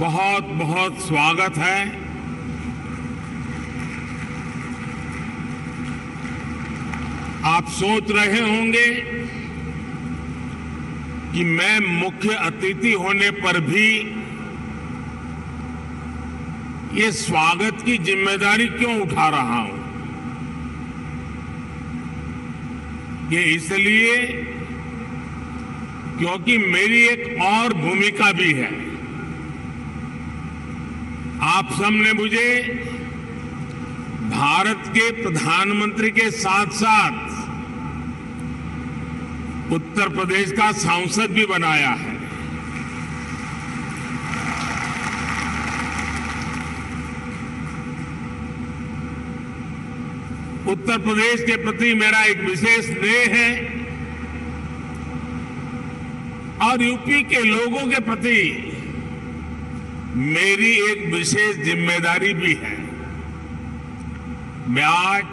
बहुत बहुत स्वागत है। आप सोच रहे होंगे कि मैं मुख्य अतिथि होने पर भी ये स्वागत की जिम्मेदारी क्यों उठा रहा हूं। ये इसलिए क्योंकि मेरी एक और भूमिका भी है। आप सबने मुझे भारत के प्रधानमंत्री के साथ साथ उत्तर प्रदेश का सांसद भी बनाया है। उत्तर प्रदेश के प्रति मेरा एक विशेष स्नेह है और यूपी के लोगों के प्रति मेरी एक विशेष जिम्मेदारी भी है। मैं आज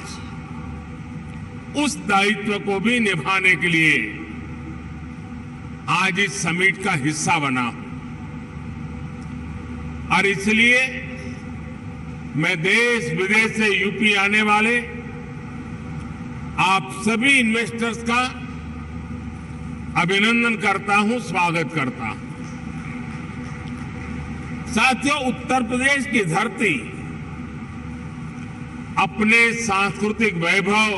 उस दायित्व को भी निभाने के लिए आज इस समिट का हिस्सा बना हूं और इसलिए मैं देश विदेश से यूपी आने वाले आप सभी इन्वेस्टर्स का अभिनंदन करता हूं, स्वागत करता हूं। साथियों, उत्तर प्रदेश की धरती अपने सांस्कृतिक वैभव,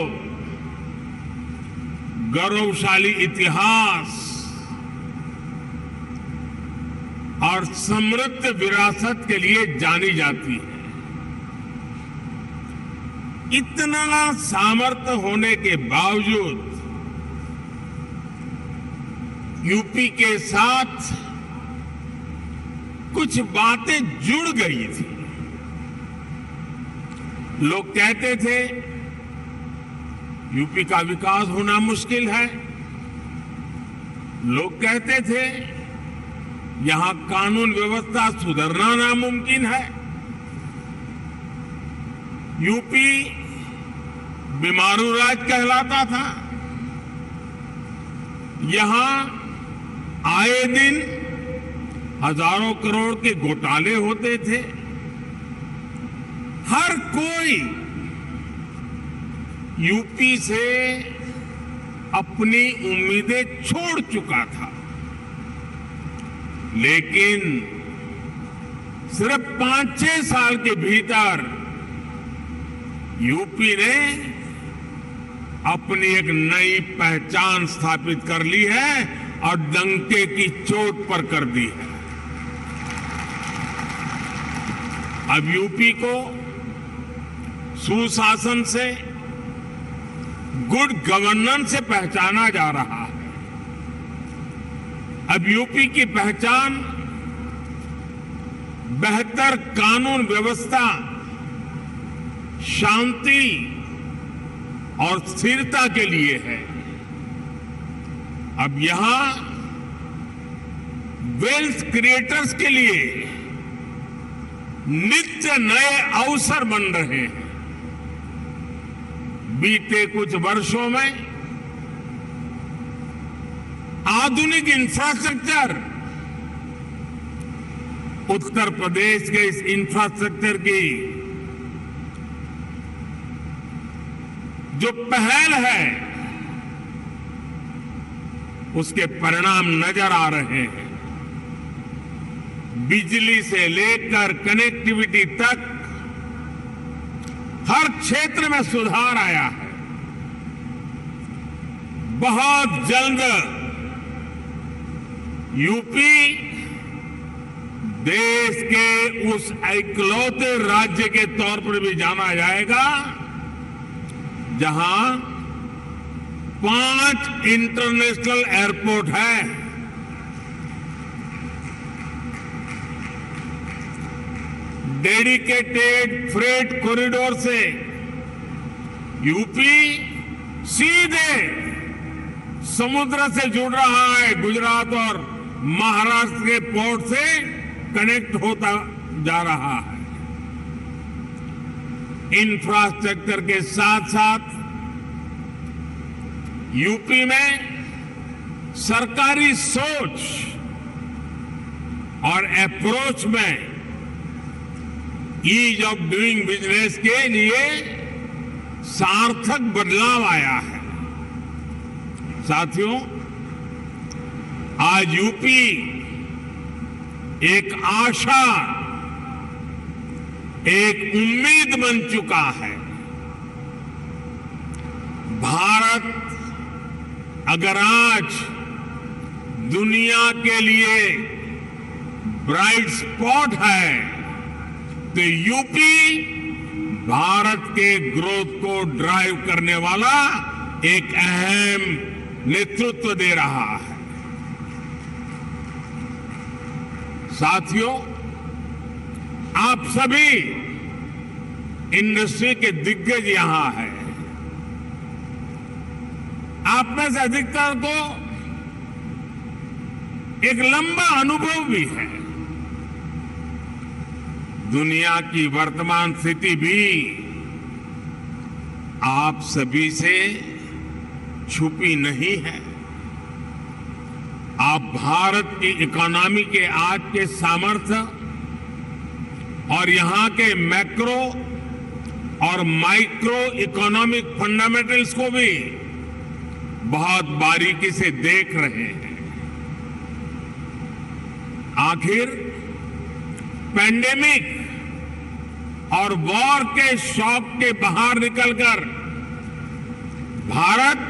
गौरवशाली इतिहास और समृद्ध विरासत के लिए जानी जाती है। इतना सामर्थ्य होने के बावजूद यूपी के साथ कुछ बातें जुड़ गई थी। लोग कहते थे यूपी का विकास होना मुश्किल है। लोग कहते थे यहां कानून व्यवस्था सुधरना नामुमकिन है। यूपी बीमारू राज्य कहलाता था। यहां आए दिन हजारों करोड़ के घोटाले होते थे। हर कोई यूपी से अपनी उम्मीदें छोड़ चुका था। लेकिन सिर्फ 5-6 साल के भीतर यूपी ने अपनी एक नई पहचान स्थापित कर ली है और डंके की चोट पर कर दी है। अब यूपी को सुशासन से, गुड गवर्नेंस से पहचाना जा रहा है। अब यूपी की पहचान बेहतर कानून व्यवस्था, शांति और स्थिरता के लिए है। अब यहां वेल्थ क्रिएटर्स के लिए नित्य नए अवसर बन रहे हैं। बीते कुछ वर्षों में आधुनिक इंफ्रास्ट्रक्चर, उत्तर प्रदेश के इस इंफ्रास्ट्रक्चर की जो पहल है उसके परिणाम नजर आ रहे हैं। बिजली से लेकर कनेक्टिविटी तक हर क्षेत्र में सुधार आया है। बहुत जल्द यूपी देश के उस इकलौते राज्य के तौर पर भी जाना जाएगा जहां 5 इंटरनेशनल एयरपोर्ट है। डेडिकेटेड फ्रेट कॉरिडोर से यूपी सीधे समुद्र से जुड़ रहा है। गुजरात और महाराष्ट्र के पोर्ट से कनेक्ट होता जा रहा है। इंफ्रास्ट्रक्चर के साथ साथ यूपी में सरकारी सोच और और अप्रोच में ईज ऑफ डूइंग बिजनेस के लिए सार्थक बदलाव आया है। साथियों, आज यूपी एक आशा, एक उम्मीद बन चुका है। भारत अगर आज दुनिया के लिए ब्राइट स्पॉट है तो यूपी भारत के ग्रोथ को ड्राइव करने वाला एक अहम नेतृत्व दे रहा है। साथियों, आप सभी इंडस्ट्री के दिग्गज यहां हैं। आप में से अधिकतर को एक लंबा अनुभव भी है। दुनिया की वर्तमान स्थिति भी आप सभी से छुपी नहीं है। आप भारत की इकोनॉमी के आज के सामर्थ्य और यहां के मैक्रो और माइक्रो इकोनॉमिक फंडामेंटल्स को भी बहुत बारीकी से देख रहे हैं। आखिर पैंडेमिक और वॉर के शॉक के बाहर निकलकर भारत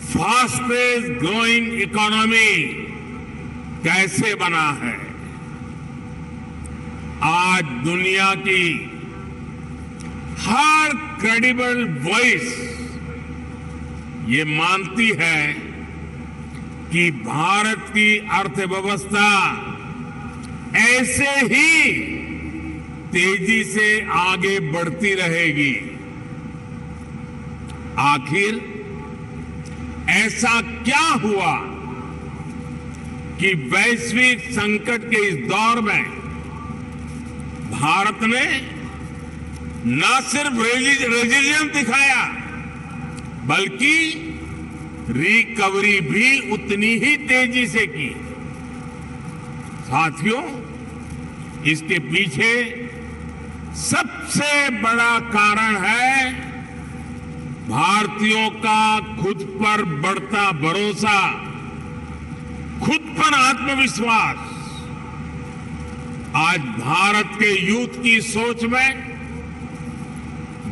फास्टेस्ट ग्रोइंग इकोनॉमी कैसे बना है? आज दुनिया की हर क्रेडिबल वॉइस ये मानती है कि भारत की अर्थव्यवस्था ऐसे ही तेजी से आगे बढ़ती रहेगी। आखिर ऐसा क्या हुआ कि वैश्विक संकट के इस दौर में भारत ने न सिर्फ रेजिलियंस दिखाया बल्कि रिकवरी भी उतनी ही तेजी से की। साथियों, इसके पीछे सबसे बड़ा कारण है भारतीयों का खुद पर बढ़ता भरोसा, खुद पर आत्मविश्वास। आज भारत के यूथ की सोच में,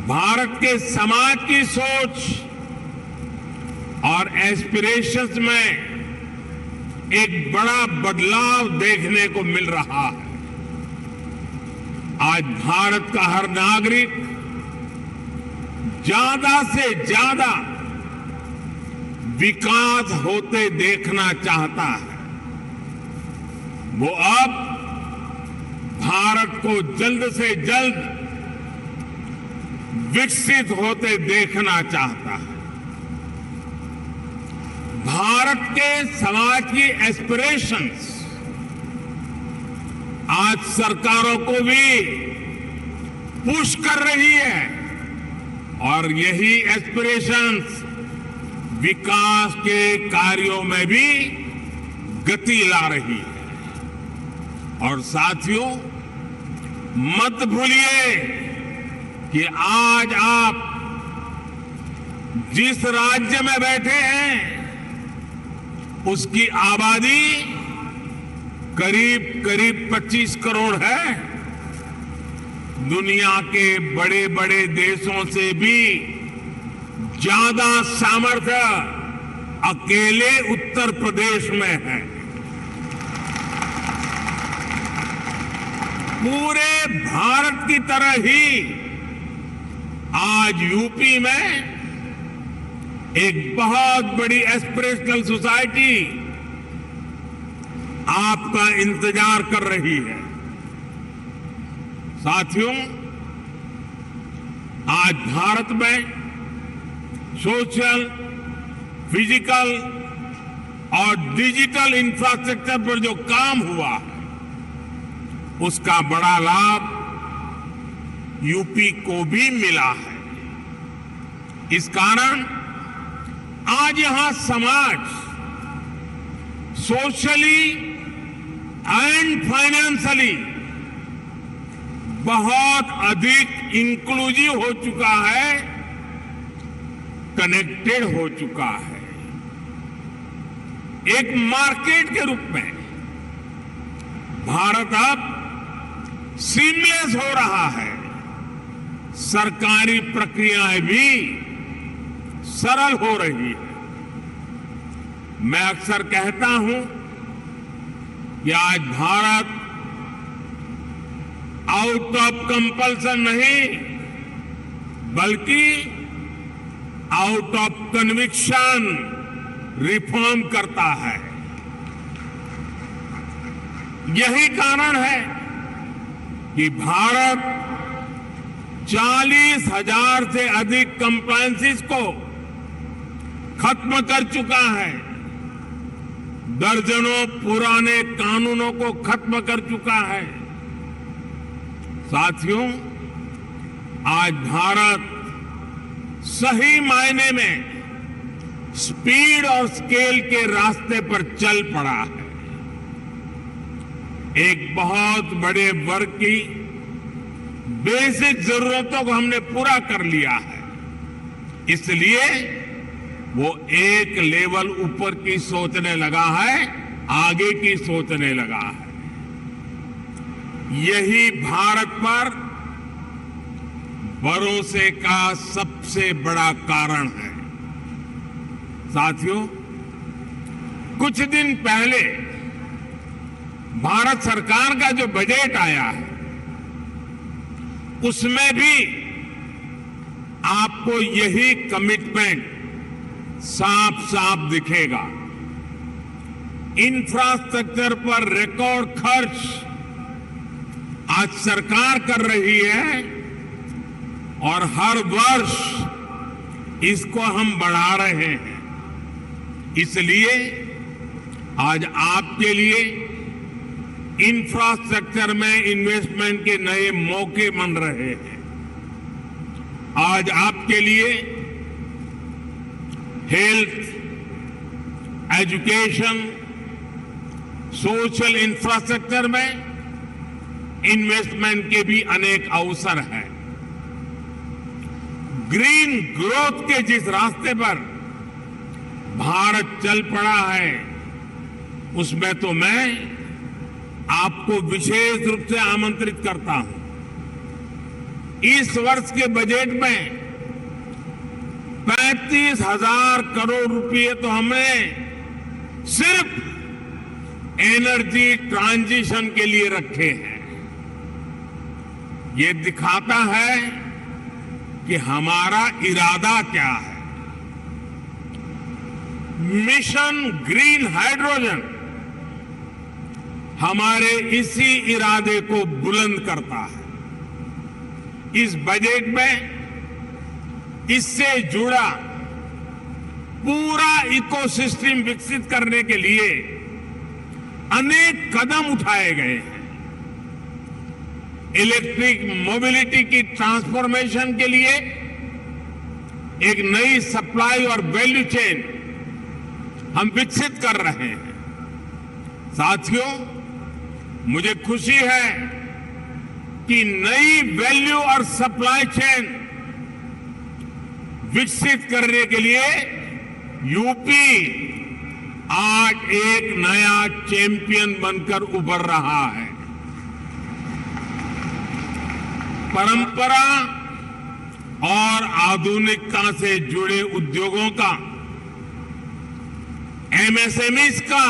भारत के समाज की सोच और एस्पिरेशंस में एक बड़ा बदलाव देखने को मिल रहा है। आज भारत का हर नागरिक ज्यादा से ज्यादा विकास होते देखना चाहता है। वो अब भारत को जल्द से जल्द विकसित होते देखना चाहता है। भारत के समाज की एस्पिरेशंस आज सरकारों को भी पुश कर रही है और यही एस्पिरेशंस विकास के कार्यों में भी गति ला रही है। और साथियों, मत भूलिए कि आज आप जिस राज्य में बैठे हैं उसकी आबादी करीब 25 करोड़ है। दुनिया के बड़े बड़े देशों से भी ज्यादा सामर्थ्य अकेले उत्तर प्रदेश में है। पूरे भारत की तरह ही आज यूपी में एक बहुत बड़ी एस्पिरेशनल सोसाइटी आपका इंतजार कर रही है। साथियों, आज भारत में सोशल, फिजिकल और डिजिटल इंफ्रास्ट्रक्चर पर जो काम हुआ है उसका बड़ा लाभ यूपी को भी मिला है। इस कारण आज यहां समाज सोशली एंड फाइनेंशियली बहुत अधिक इंक्लूसिव हो चुका है, कनेक्टेड हो चुका है। एक मार्केट के रूप में भारत अब सीमलेस हो रहा है। सरकारी प्रक्रियाएं भी सरल हो रही है। मैं अक्सर कहता हूं कि आज भारत आउट ऑफ कंपल्सन नहीं, बल्कि आउट ऑफ कन्विक्शन रिफॉर्म करता है। यही कारण है कि भारत 40,000 से अधिक कंप्लायंसेस को खत्म कर चुका है, दर्जनों पुराने कानूनों को खत्म कर चुका है। साथियों, आज भारत सही मायने में स्पीड और स्केल के रास्ते पर चल पड़ा है। एक बहुत बड़े वर्ग की बेसिक जरूरतों को हमने पूरा कर लिया है, इसलिए वो एक लेवल ऊपर की सोचने लगा है, आगे की सोचने लगा है। यही भारत पर भरोसे का सबसे बड़ा कारण है। साथियों, कुछ दिन पहले भारत सरकार का जो बजट आया है, उसमें भी आपको यही कमिटमेंट साफ साफ दिखेगा। इंफ्रास्ट्रक्चर पर रिकॉर्ड खर्च आज सरकार कर रही है और हर वर्ष इसको हम बढ़ा रहे हैं। इसलिए आज आपके लिए इंफ्रास्ट्रक्चर में इन्वेस्टमेंट के नए मौके बन रहे हैं। आज आपके लिए हेल्थ, एजुकेशन, सोशल इंफ्रास्ट्रक्चर में इन्वेस्टमेंट के भी अनेक अवसर हैं। ग्रीन ग्रोथ के जिस रास्ते पर भारत चल पड़ा है, उसमें तो मैं आपको विशेष रूप से आमंत्रित करता हूं। इस वर्ष के बजट में 35,000 करोड़ रुपए तो हमने सिर्फ एनर्जी ट्रांजिशन के लिए रखे हैं। ये दिखाता है कि हमारा इरादा क्या है। मिशन ग्रीन हाइड्रोजन हमारे इसी इरादे को बुलंद करता है। इस बजट में इससे जुड़ा पूरा इकोसिस्टम विकसित करने के लिए अनेक कदम उठाए गए हैं। इलेक्ट्रिक मोबिलिटी की ट्रांसफॉर्मेशन के लिए एक नई सप्लाई और वैल्यू चेन हम विकसित कर रहे हैं। साथियों, मुझे खुशी है कि नई वैल्यू और सप्लाई चेन विकसित करने के लिए यूपी आज एक नया चैंपियन बनकर उभर रहा है। परंपरा और आधुनिकता से जुड़े उद्योगों का, एमएसएमईज का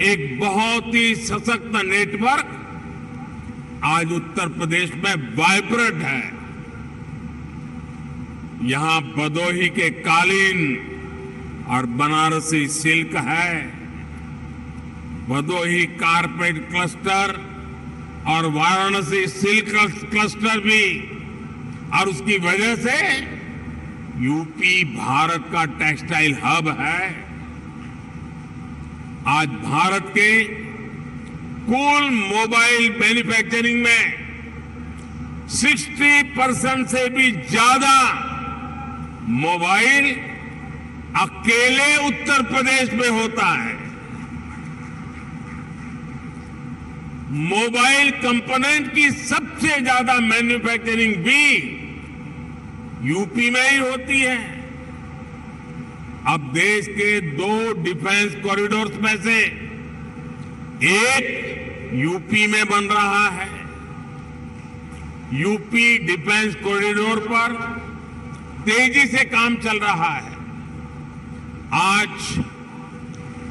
एक बहुत ही सशक्त नेटवर्क आज उत्तर प्रदेश में वाइब्रेंट है। यहां भदोही के कालीन और बनारसी सिल्क है, भदोही कारपेट क्लस्टर और वाराणसी सिल्क क्लस्टर भी, और उसकी वजह से यूपी भारत का टेक्सटाइल हब है। आज भारत के कुल मोबाइल मैन्युफैक्चरिंग में 60% से भी ज्यादा मोबाइल अकेले उत्तर प्रदेश में होता है। मोबाइल कंपोनेंट की सबसे ज्यादा मैन्युफैक्चरिंग भी यूपी में ही होती है। अब देश के 2 डिफेंस कॉरिडोर्स में से एक यूपी में बन रहा है। यूपी डिफेंस कॉरिडोर पर तेजी से काम चल रहा है। आज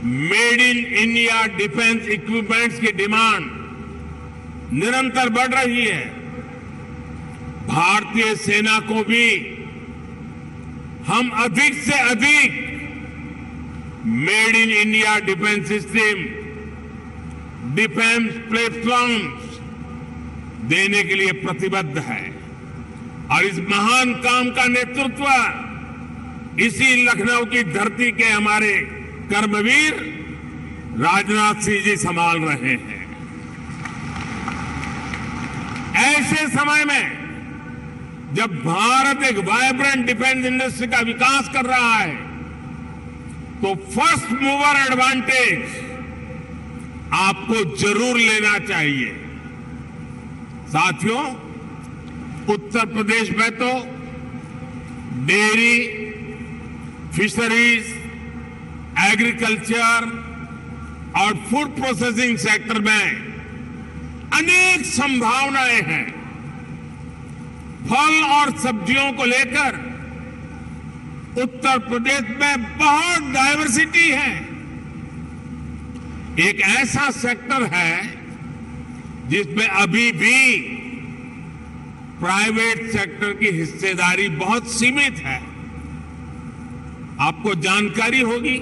made in India defence equipments की डिमांड निरंतर बढ़ रही है। भारतीय सेना को भी हम अधिक से अधिक made in India defence system, defence platforms देने के लिए प्रतिबद्ध है और इस महान काम का नेतृत्व इसी लखनऊ की धरती के हमारे कर्मवीर राजनाथ सिंह जी संभाल रहे हैं। ऐसे समय में जब भारत एक वाइब्रेंट डिफेंस इंडस्ट्री का विकास कर रहा है तो फर्स्ट मूवर एडवांटेज आपको जरूर लेना चाहिए। साथियों, उत्तर प्रदेश में तो डेयरी, फिशरीज, एग्रीकल्चर और फूड प्रोसेसिंग सेक्टर में अनेक संभावनाएं हैं। फल और सब्जियों को लेकर उत्तर प्रदेश में बहुत डाइवर्सिटी है। एक ऐसा सेक्टर है जिसमें अभी भी प्राइवेट सेक्टर की हिस्सेदारी बहुत सीमित है। आपको जानकारी होगी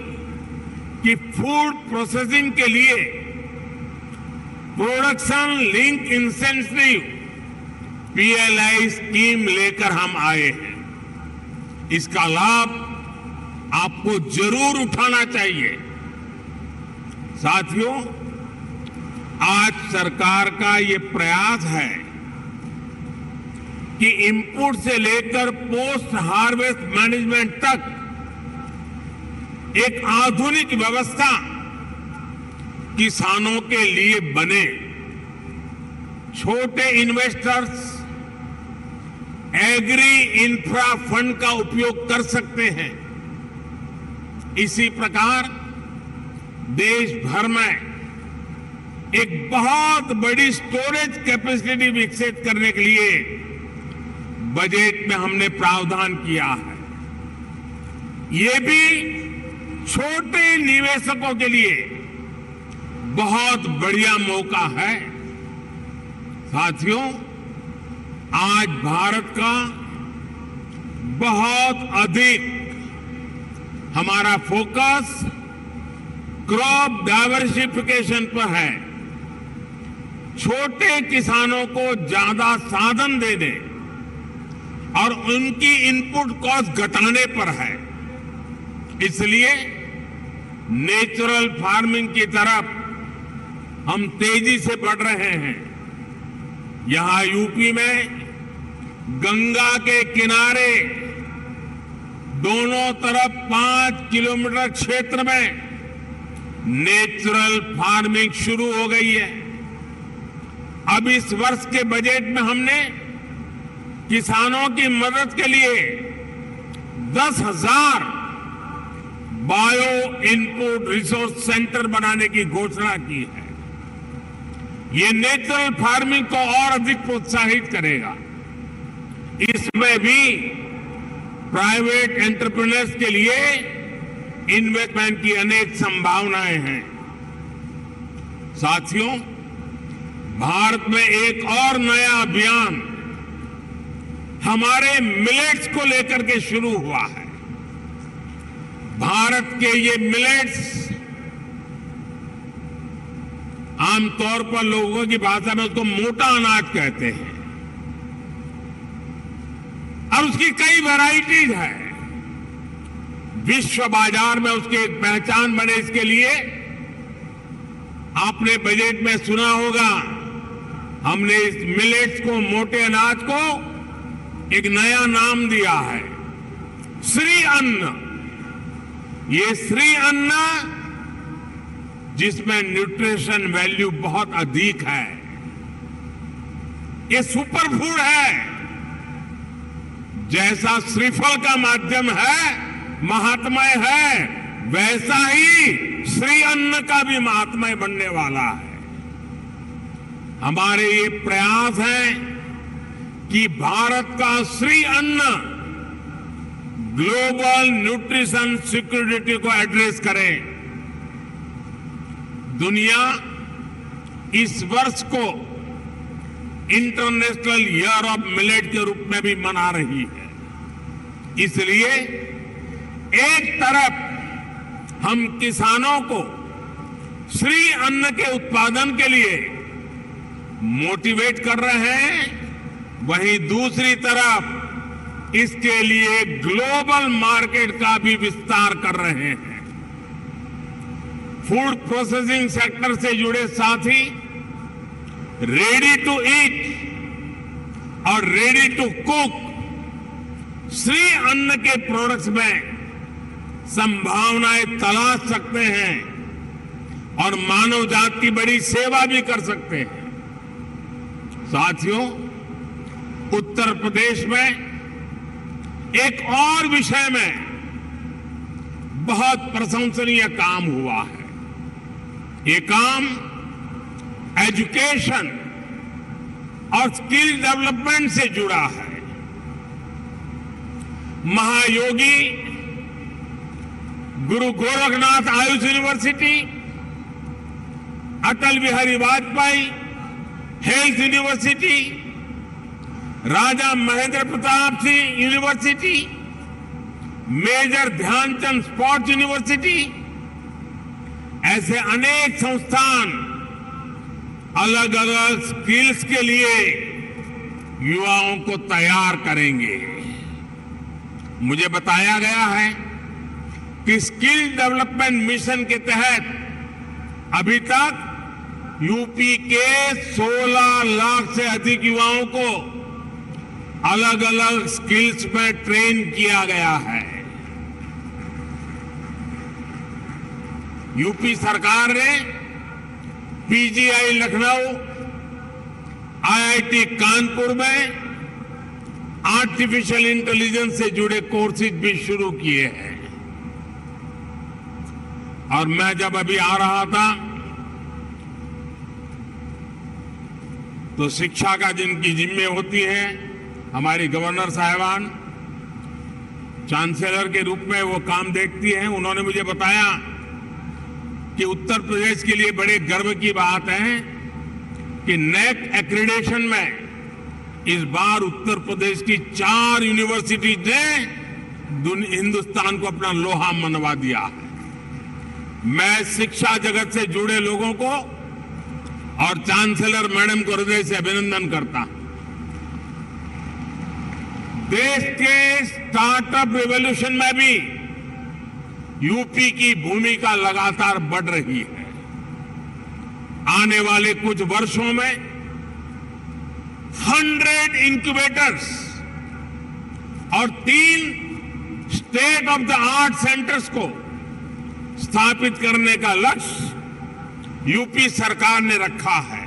कि फूड प्रोसेसिंग के लिए production link incentive PLI scheme लेकर हम आए हैं। इसका लाभ आपको जरूर उठाना चाहिए। साथियों, आज सरकार का ये प्रयास है कि इनपुट से लेकर पोस्ट हार्वेस्ट मैनेजमेंट तक एक आधुनिक व्यवस्था किसानों के लिए बने। छोटे इन्वेस्टर्स एग्री इंफ्रा फंड का उपयोग कर सकते हैं। इसी प्रकार देश भर में एक बहुत बड़ी स्टोरेज कैपेसिटी विकसित करने के लिए बजट में हमने प्रावधान किया है। ये भी छोटे निवेशकों के लिए बहुत बढ़िया मौका है। साथियों, आज भारत का बहुत अधिक हमारा फोकस क्रॉप डाइवर्सिफिकेशन पर है। छोटे किसानों को ज्यादा साधन देने और उनकी इनपुट कॉस्ट घटाने पर है। इसलिए नेचुरल फार्मिंग की तरफ हम तेजी से बढ़ रहे हैं। यहां यूपी में गंगा के किनारे दोनों तरफ 5 किलोमीटर क्षेत्र में नेचुरल फार्मिंग शुरू हो गई है। अब इस वर्ष के बजट में हमने किसानों की मदद के लिए 10,000 बायो इनपुट रिसोर्स सेंटर बनाने की घोषणा की है। ये नेचुरल फार्मिंग को और अधिक प्रोत्साहित करेगा। इसमें भी प्राइवेट एंटरप्रेन्योर्स के लिए इन्वेस्टमेंट की अनेक संभावनाएं हैं। साथियों, भारत में एक और नया अभियान हमारे मिलेट्स को लेकर के शुरू हुआ है। भारत के ये मिलेट्स आमतौर पर लोगों की भाषा में उसको मोटा अनाज कहते हैं और उसकी कई वैरायटीज है। विश्व बाजार में उसकी एक पहचान बने, इसके लिए आपने बजट में सुना होगा, हमने इस मिलेट्स को, मोटे अनाज को एक नया नाम दिया है, श्री अन्न। ये श्री अन्न जिसमें न्यूट्रिशन वैल्यू बहुत अधिक है। ये सुपर फूड है। जैसा श्रीफल का माध्यम है, महात्मय है, वैसा ही श्री अन्न का भी महात्मय बनने वाला है। हमारे ये प्रयास है कि भारत का श्री अन्न ग्लोबल न्यूट्रिशन सिक्योरिटी को एड्रेस करे। दुनिया इस वर्ष को इंटरनेशनल ईयर ऑफ मिलेट के रूप में भी मना रही है। इसलिए एक तरफ हम किसानों को श्री अन्न के उत्पादन के लिए मोटिवेट कर रहे हैं, वहीं दूसरी तरफ इसके लिए ग्लोबल मार्केट का भी विस्तार कर रहे हैं। फूड प्रोसेसिंग सेक्टर से जुड़े साथी रेडी टू ईट और रेडी टू कुक श्री अन्न के प्रोडक्ट्स में संभावनाएं तलाश सकते हैं और मानव जाति की बड़ी सेवा भी कर सकते हैं। साथियों, उत्तर प्रदेश में एक और विषय में बहुत प्रशंसनीय काम हुआ है। ये काम एजुकेशन और स्किल डेवलपमेंट से जुड़ा है। Mahayogi Guru Gorakhnath Ayush university, Atal Bihari Vajpayee health university, Raja Mahendra Pratap Singh university, major Dhyanchand sports university, ऐसे अनेक संस्थान अलग अलग स्किल्स के लिए युवाओं को तैयार करेंगे। मुझे बताया गया है कि स्किल डेवलपमेंट मिशन के तहत अभी तक यूपी के 16 लाख से अधिक युवाओं को अलग अलग स्किल्स में ट्रेन किया गया है। यूपी सरकार ने पीजीआई लखनऊ, आईआईटी कानपुर में आर्टिफिशियल इंटेलिजेंस से जुड़े कोर्सेज भी शुरू किए हैं। और मैं जब अभी आ रहा था तो शिक्षा का जिनकी जिम्मे होती है, हमारी गवर्नर साहिबान चांसलर के रूप में वो काम देखती हैं, उन्होंने मुझे बताया कि उत्तर प्रदेश के लिए बड़े गर्व की बात है कि नेक एक्रेडिटेशन में इस बार उत्तर प्रदेश की 4 यूनिवर्सिटीज ने हिंदुस्तान को अपना लोहा मनवा दिया है। मैं शिक्षा जगत से जुड़े लोगों को और चांसलर मैडम को हृदय से अभिनंदन करता हूं। देश के स्टार्टअप रिवॉल्यूशन में भी यूपी की भूमिका लगातार बढ़ रही है। आने वाले कुछ वर्षों में 100 इंक्यूबेटर्स और 3 state of the art centres को स्थापित करने का लक्ष्य यूपी सरकार ने रखा है।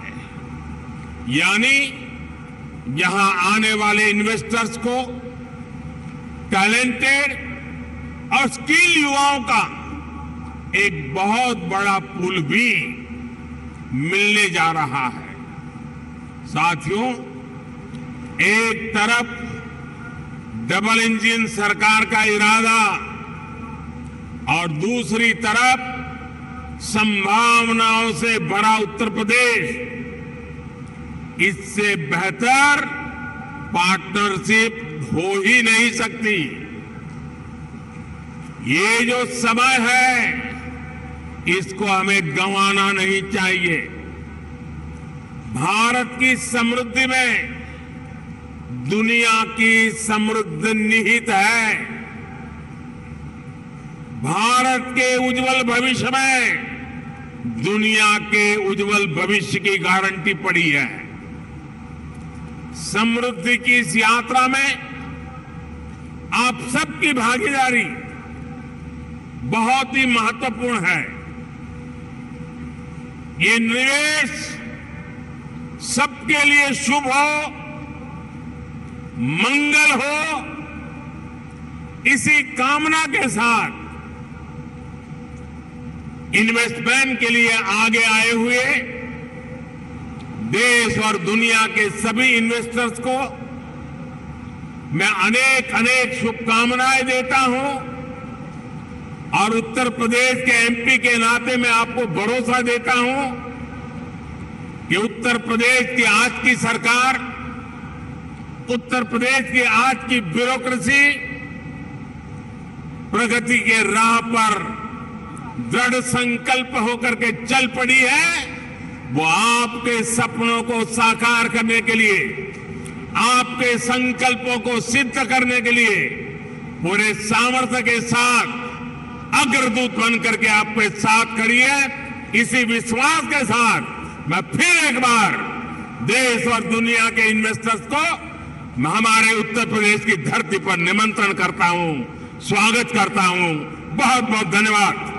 यानी यहां आने वाले इन्वेस्टर्स को टैलेंटेड और स्किल युवाओं का एक बहुत बड़ा पूल भी मिलने जा रहा है। साथियों, एक तरफ डबल इंजन सरकार का इरादा और दूसरी तरफ संभावनाओं से भरा उत्तर प्रदेश, इससे बेहतर पार्टनरशिप हो ही नहीं सकती। ये जो समय है, इसको हमें गंवाना नहीं चाहिए। भारत की समृद्धि में दुनिया की समृद्धि निहित है। भारत के उज्जवल भविष्य में दुनिया के उज्जवल भविष्य की गारंटी पड़ी है। समृद्धि की इस यात्रा में आप सबकी भागीदारी बहुत ही महत्वपूर्ण है। ये निवेश सबके लिए शुभ हो, मंगल हो, इसी कामना के साथ इन्वेस्टमेंट के लिए आगे आए हुए देश और दुनिया के सभी इन्वेस्टर्स को मैं अनेक अनेक शुभकामनाएं देता हूं और उत्तर प्रदेश के एमपी के नाते मैं आपको भरोसा देता हूं कि उत्तर प्रदेश की आज की सरकार, उत्तर प्रदेश की आज की ब्यूरोक्रेसी प्रगति के राह पर दृढ़ संकल्प होकर के चल पड़ी है। वो आपके सपनों को साकार करने के लिए, आपके संकल्पों को सिद्ध करने के लिए पूरे सामर्थ्य के साथ अग्रदूत बनकर के आपके साथ खड़ी है। इसी विश्वास के साथ मैं फिर एक बार देश और दुनिया के इन्वेस्टर्स को हमारे उत्तर प्रदेश की धरती पर निमंत्रण करता हूं, स्वागत करता हूं। बहुत बहुत धन्यवाद।